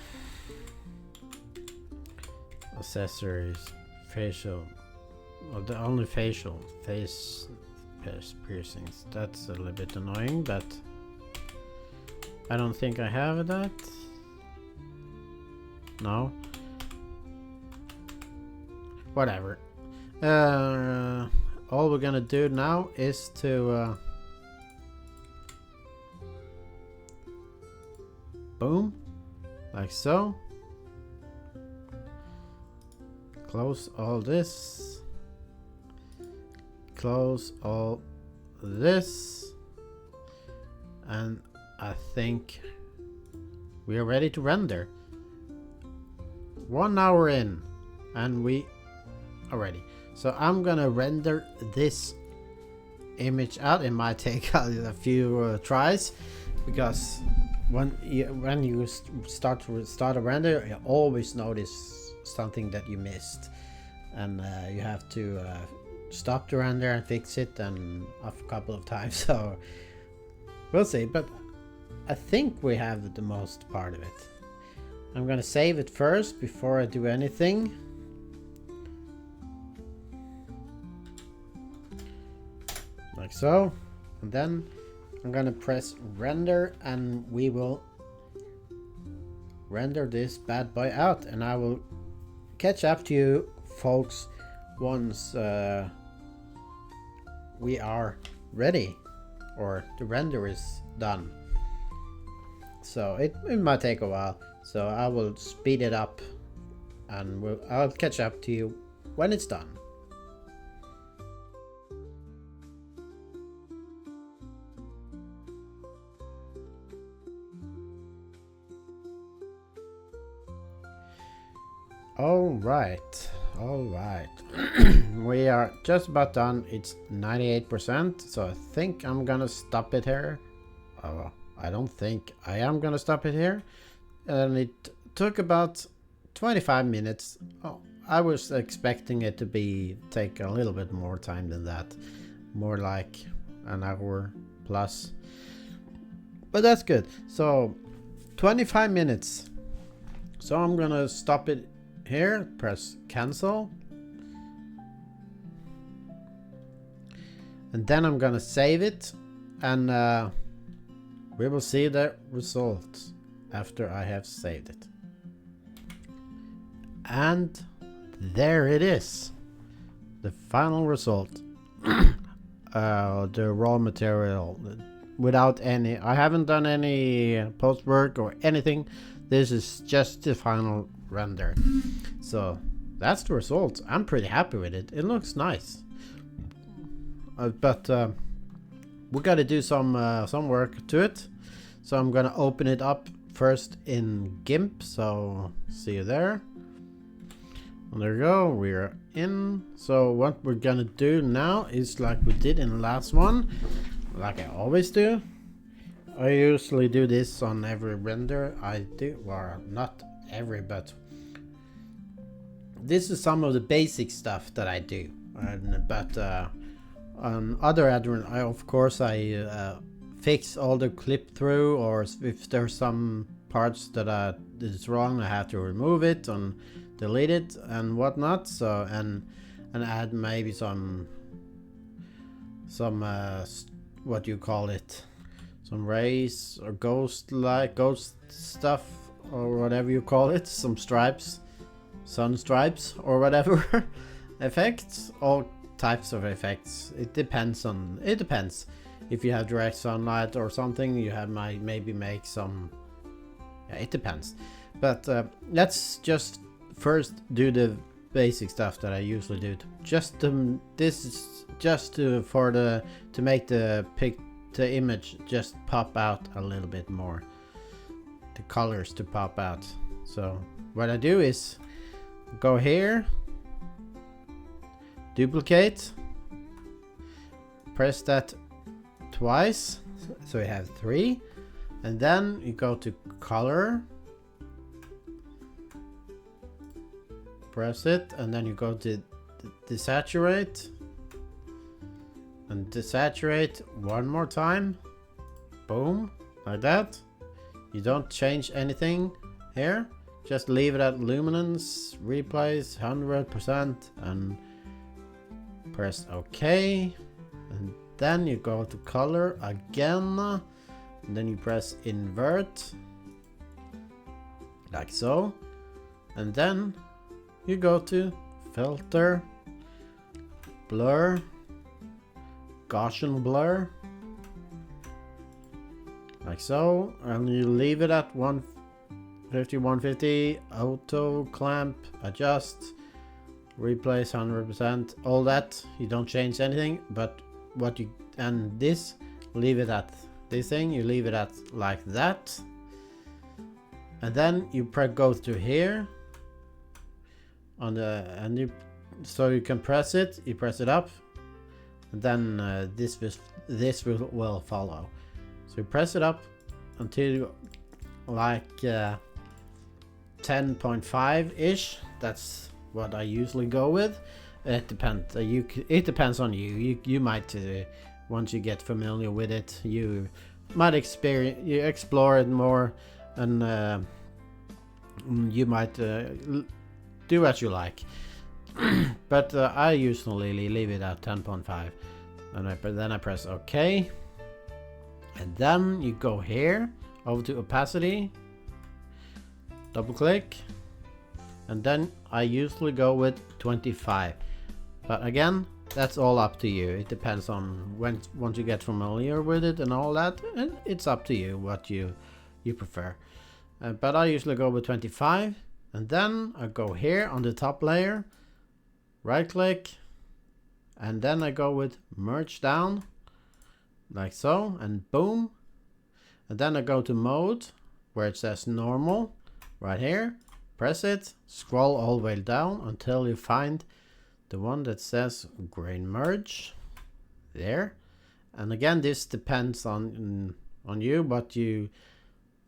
Accessories, facial, well, the only facial face piercings. That's a little bit annoying, but I don't think I have that. No, whatever. All we're gonna do now is to boom, like so. Close all this, close all this, and I think we are ready to render. 1 hour in, and we are ready. So I'm gonna render this image out. It might take a few tries, because when you start a render, you always notice something that you missed, and you have to stop the render and fix it, and a couple of times. So we'll see, but I think we have the most part of it. I'm gonna save it first before I do anything. Like so, and then I'm gonna press render, and we will render this bad boy out, and I will catch up to you folks once we are ready, or the render is done. So it might take a while, so I will speed it up, and I'll catch up to you when it's done. All right. We are just about done. It's 98%, so I think I'm gonna stop it here. I don't think I am gonna stop it here. And it took about 25 minutes. Oh, I was expecting it to take a little bit more time than that, more like an hour plus, but that's good. So 25 minutes. So I'm gonna stop it here, press cancel, and then I'm gonna save it, and we will see the results after I have saved it. And there it is, the final result. The raw material, without any, I haven't done any post work or anything. This is just the final render. So that's the result. I'm pretty happy with it. It looks nice, but we got to do some work to it. So I'm gonna open it up first in GIMP. So see you there. And there you go. We're in. So what we're gonna do now is like we did in the last one, like I always do. I usually do this on every render I do. Well, not every, but this is some of the basic stuff that I do. But on other add-ons, of course I fix all the clip through, or if there's some parts that is wrong, I have to remove it and delete it and whatnot. So and add maybe some what do you call it, some rays or ghost stuff, or whatever you call it, some stripes, sun stripes or whatever. Effects, all types of effects. It depends. if you have direct sunlight or something, you have might maybe make some, yeah, it depends. But let's just first do the basic stuff that I usually do. This is just to make the image just pop out a little bit more, the colors to pop out. So what I do is go here, duplicate, press that twice, so you have 3, and then you go to color, press it, and then you go to desaturate, and desaturate one more time, boom, like that. You don't change anything here, just leave it at luminance, replace 100%, and press OK. And then you go to color again, and then you press invert, like so. And then you go to filter, blur, Gaussian blur, like so, and you leave it at 150, auto clamp, adjust, replace 100%, all that. You don't change anything, but what you, and this, leave it at this thing, you leave it at like that. And then you go to here on the, and you, so you can press it, you press it up, and then this will follow. So you press it up until like 10.5 ish. That's what I usually go with. It depends. It depends on you. You might once you get familiar with it, you might explore it more, and you might do as you like. But I usually leave it at 10.5, and then I press OK, and then you go here over to opacity, double click, and then I usually go with 25. But again, that's all up to you. It depends on once you get familiar with it and all that, and it's up to you what you prefer. But I usually go with 25, and then I go here on the top layer, right click, and then I go with merge down, like so, and boom. And then I go to mode where it says normal, right here, press it, scroll all the way down until you find the one that says grain merge there. And again, this depends on you, what you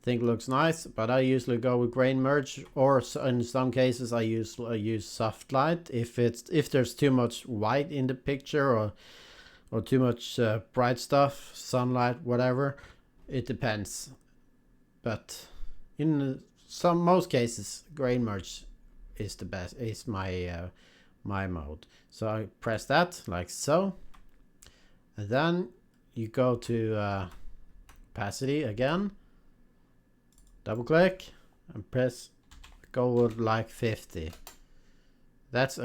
think looks nice, but I usually go with grain merge, or in some cases I use soft light if there's too much white in the picture, or too much bright stuff, sunlight, whatever. It depends, but in most cases grain merge is the best, is my my mode. So I press that like so, and then you go to opacity again, double click, and press go with like 50. That's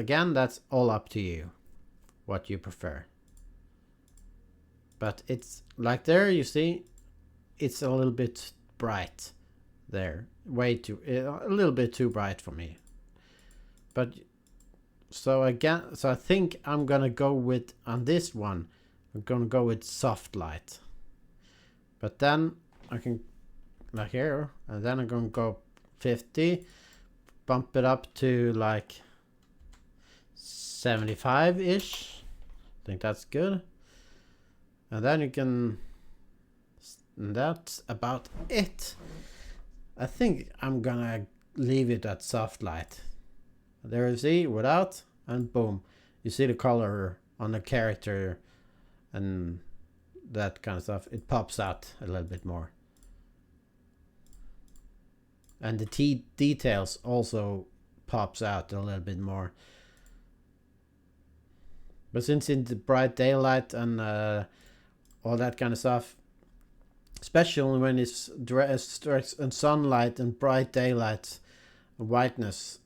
all up to you what you prefer. But it's like there, you see, it's a little bit bright there, a little bit too bright for me. But so I think I'm gonna go with, on this one, I'm gonna go with soft light. But then I can, like here, and then I'm gonna go 50, bump it up to like 75-ish. I think that's good. And then you can, and that's about it. I think I'm gonna leave it at soft light. There you see, without, and boom, you see the color on the character and that kind of stuff. It pops out a little bit more, and the details also pops out a little bit more. But since in the bright daylight and all that kind of stuff, especially when it's direct and sunlight and bright daylight, whiteness,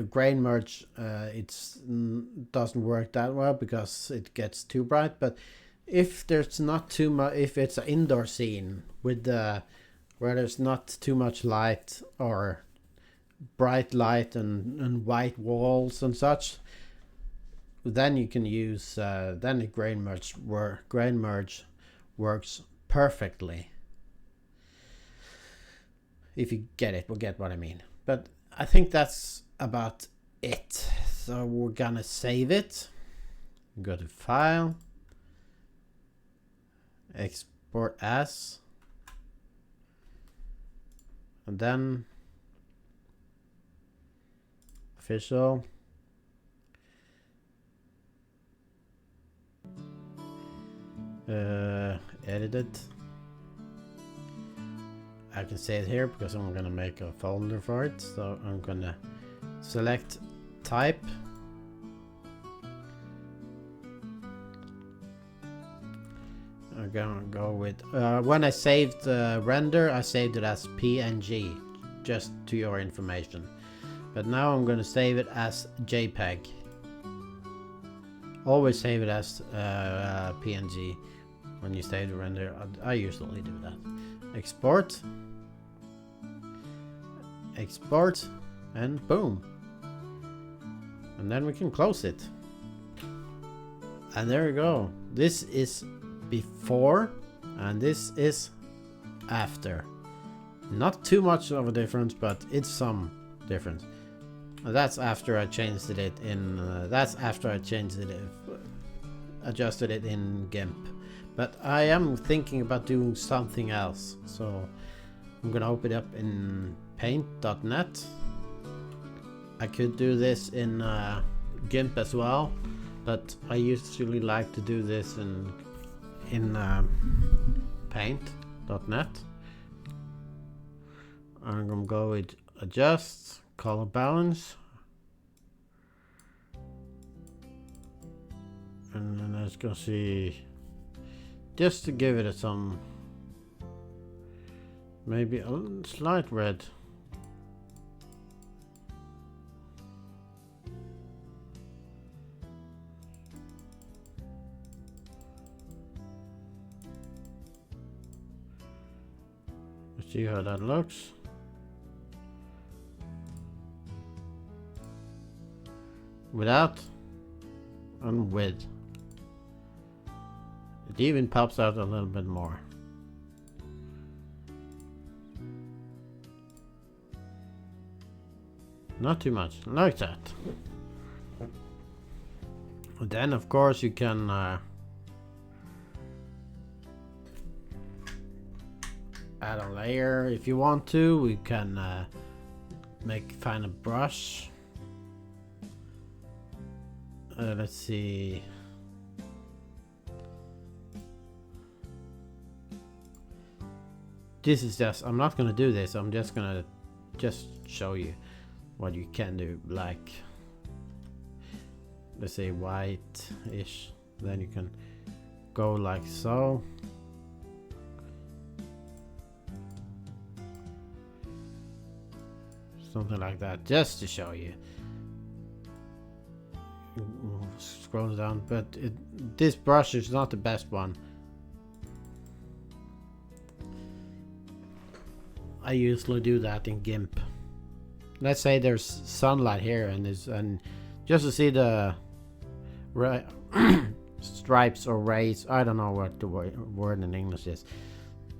grain merge, it doesn't work that well because it gets too bright. But if there's not too much, if it's an indoor scene with where there's not too much light or bright light and white walls and such, then you can use then the grain merge works perfectly. If you get what I mean. But I think that's about it. So we're gonna save it. Go to File, Export As, and then Official. Edit it. I can save it here because I'm gonna make a folder for it. So I'm gonna select type. I'm gonna go with when I saved render, I saved it as PNG, just to your information. But now I'm gonna save it as JPEG. Always save it as PNG when you save the render. I usually do that. Export, export, and boom. And then we can close it. And there we go. This is before and this is after. Not too much of a difference, but it's some difference. That's after I changed it in adjusted it in GIMP. But I am thinking about doing something else, so I'm gonna open it up in paint.net. I could do this in GIMP as well, but I usually like to do this in paint.net. I'm gonna go with adjust, color balance, and then let's go see, just to give it some, maybe a slight red. Let's see how that looks. Without and with. It even pops out a little bit more. Not too much, like that. Then of course you can add a layer if you want to. We can find a brush. Let's see. This is just, I'm not gonna do this. I'm just gonna show you what you can do. Like, let's say white-ish. Then you can go like so. Something like that, just to show you. Scroll down, but this brush is not the best one. I usually do that in GIMP. Let's say there's sunlight here, and just to see the stripes or rays. I don't know what the word in English is.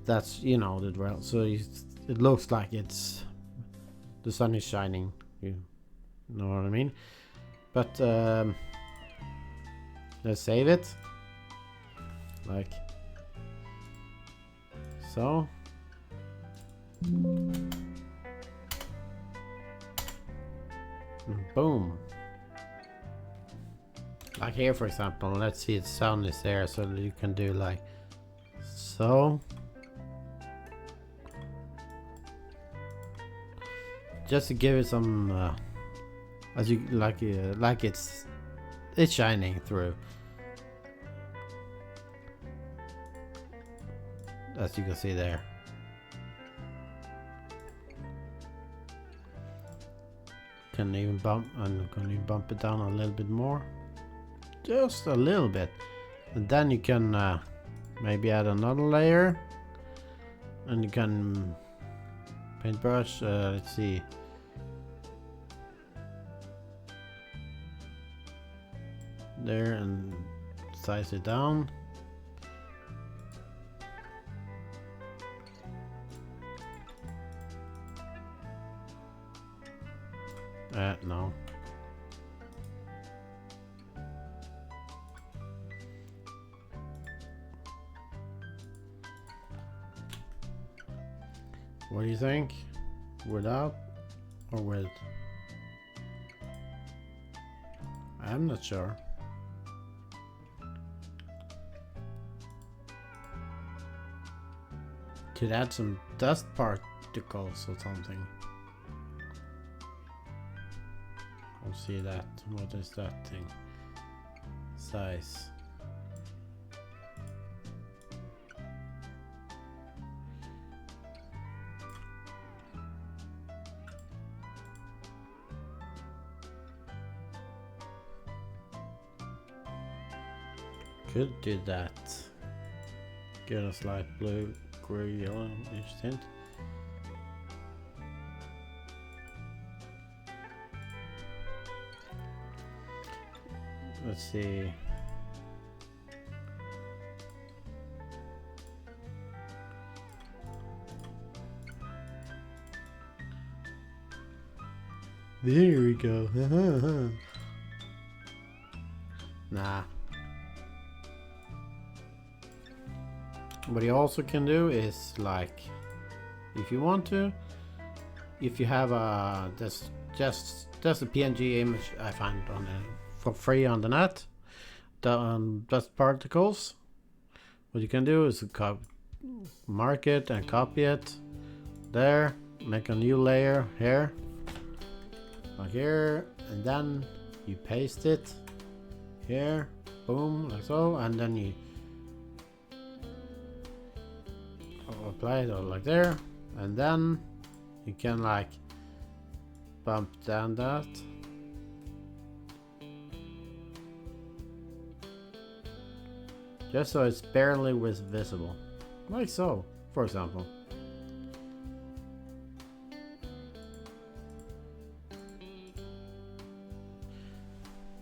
That's, you know, the drill. So it looks like the sun is shining. You know what I mean? But let's save it like so. Boom. Like here, for example, let's see, the sun is there, so you can do like so. Just to give it some as you like it's shining through, as you can see there. Can even bump, and can even bump it down a little bit more, just a little bit. And then you can maybe add another layer, and you can paintbrush, let's see, there, and size it down. No. What do you think? Without or with? I'm not sure. Could add some dust particles or something. I'll see that. What is that thing? Size. Could do that. Get a slight blue, gray, yellow-ish tint. Let's see. There we go. Nah. What you also can do is, like, if you want to, if you have a just a PNG image I find on for free on the net, the dust particles. What you can do is mark it and copy it there, make a new layer here, like here, and then you paste it here, boom, like so, and then you apply it all like there, and then you can like bump down that. Just so it's barely visible. Like so, for example.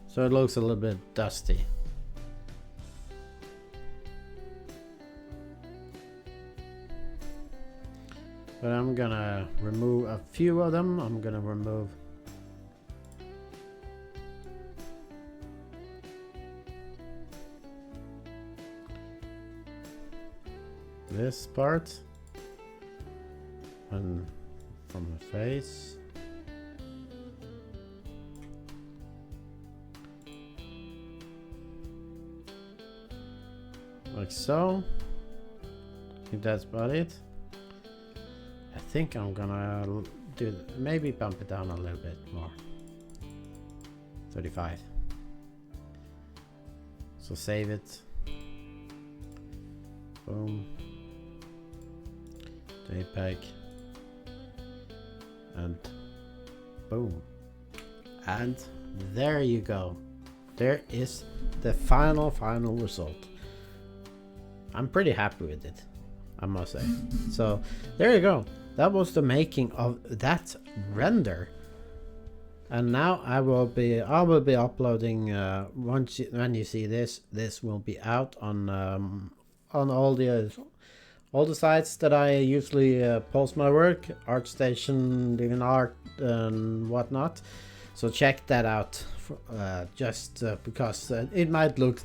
So it looks a little bit dusty. But I'm gonna remove a few of them. I'm gonna remove this part and from the face. Like so. I think that's about it. I think I'm gonna do maybe bump it down a little bit more. 35. So save it. Boom. JPEG. And boom. And there you go. There is the final result. I'm pretty happy with it, I must say. So there you go. That was the making of that render. And now I will be uploading when you see this will be out on all the sites that I usually post my work, Artstation, Deviantart, and whatnot. So check that out, just because it might look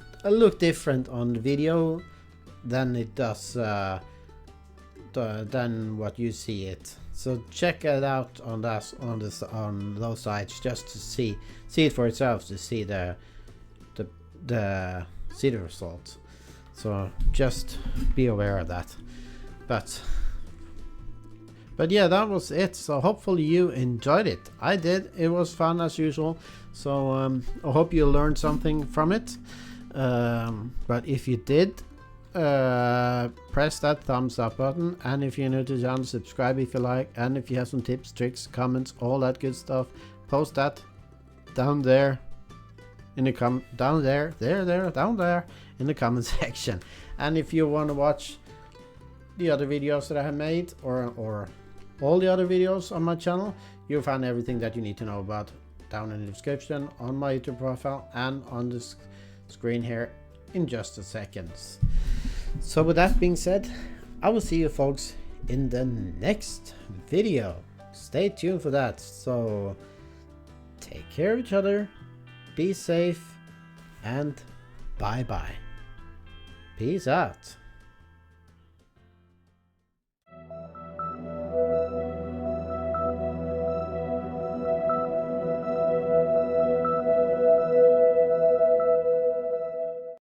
different on the video than it does than what you see it. So check it out on those sites just to see it for itself, to see the results. So just be aware of that. But yeah, that was it. So hopefully you enjoyed it. I did. It was fun as usual. So I hope you learned something from it. But if you did, press that thumbs up button, and if you're new to the channel, subscribe if you like, and if you have some tips, tricks, comments, all that good stuff, post that down there in the down there down there in the comment section. And if you want to watch the other videos that I have made, or all the other videos on my channel, you'll find everything that you need to know about down in the description, on my YouTube profile, and on the screen here in just a second. So with that being said, I will see you folks in the next video. Stay tuned for that. So take care of each other, be safe, and bye bye. Peace out.